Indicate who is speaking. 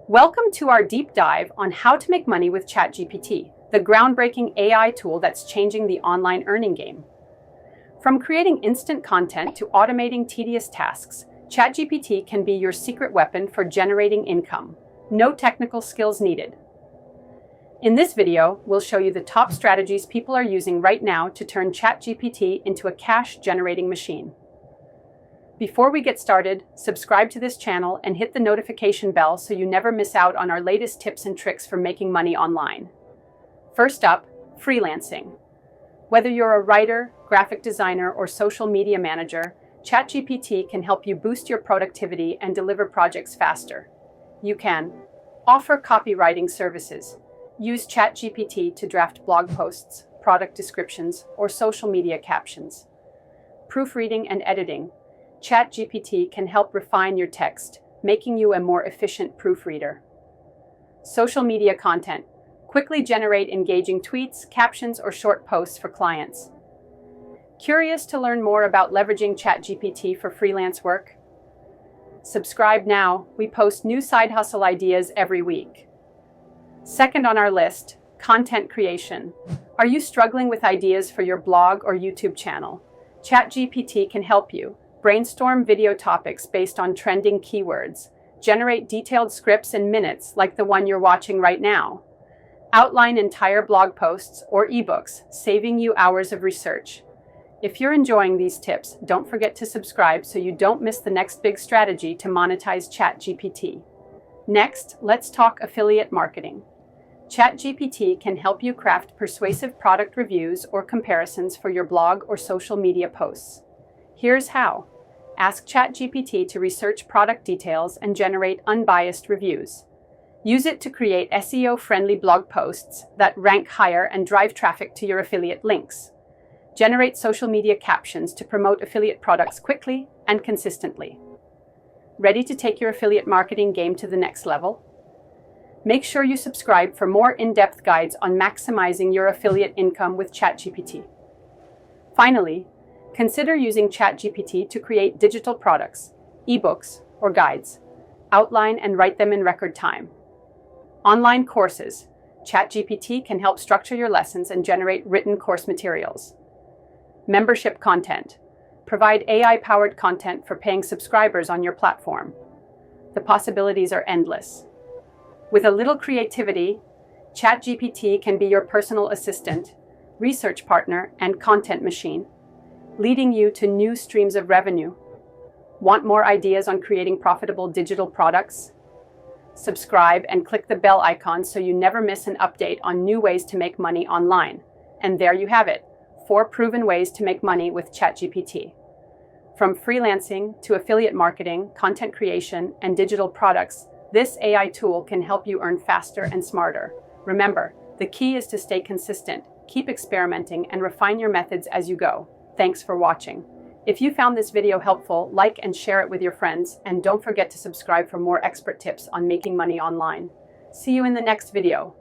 Speaker 1: Welcome to our deep dive on how to make money with ChatGPT, the groundbreaking AI tool that's changing the online earning game. From creating instant content to automating tedious tasks, ChatGPT can be your secret weapon for generating income. No technical skills needed. In this video, we'll show you the top strategies people are using right now to turn ChatGPT into a cash-generating machine. Before we get started, subscribe to this channel and hit the notification bell so you never miss out on our latest tips and tricks for making money online. First up, freelancing. Whether you're a writer, graphic designer, or social media manager, ChatGPT can help you boost your productivity and deliver projects faster. You can offer copywriting services. Use ChatGPT to draft blog posts, product descriptions, or social media captions. Proofreading and editing. ChatGPT can help refine your text, making you a more efficient proofreader. Social media content. Quickly generate engaging tweets, captions, or short posts for clients. Curious to learn more about leveraging ChatGPT for freelance work? Subscribe now. We post new side hustle ideas every week. Second on our list, content creation. Are you struggling with ideas for your blog or YouTube channel? ChatGPT can help you. Brainstorm video topics based on trending keywords. Generate detailed scripts in minutes like the one you're watching right now. Outline entire blog posts or eBooks, saving you hours of research. If you're enjoying these tips, don't forget to subscribe so you don't miss the next big strategy to monetize ChatGPT. Next, let's talk affiliate marketing. ChatGPT can help you craft persuasive product reviews or comparisons for your blog or social media posts. Here's how. Ask ChatGPT to research product details and generate unbiased reviews. Use it to create SEO-friendly blog posts that rank higher and drive traffic to your affiliate links. Generate social media captions to promote affiliate products quickly and consistently. Ready to take your affiliate marketing game to the next level? Make sure you subscribe for more in-depth guides on maximizing your affiliate income with ChatGPT. Finally, consider using ChatGPT to create digital products, eBooks, or guides. Outline and write them in record time. Online courses. ChatGPT can help structure your lessons and generate written course materials. Membership content. Provide AI-powered content for paying subscribers on your platform. The possibilities are endless. With a little creativity, ChatGPT can be your personal assistant, research partner, and content machine, leading you to new streams of revenue. Want more ideas on creating profitable digital products? Subscribe and click the bell icon so you never miss an update on new ways to make money online. And there you have it, 4 proven ways to make money with ChatGPT. From freelancing to affiliate marketing, content creation, and digital products, this AI tool can help you earn faster and smarter. Remember, the key is to stay consistent, keep experimenting, and refine your methods as you go. Thanks for watching. If you found this video helpful, like and share it with your friends, and don't forget to subscribe for more expert tips on making money online. See you in the next video.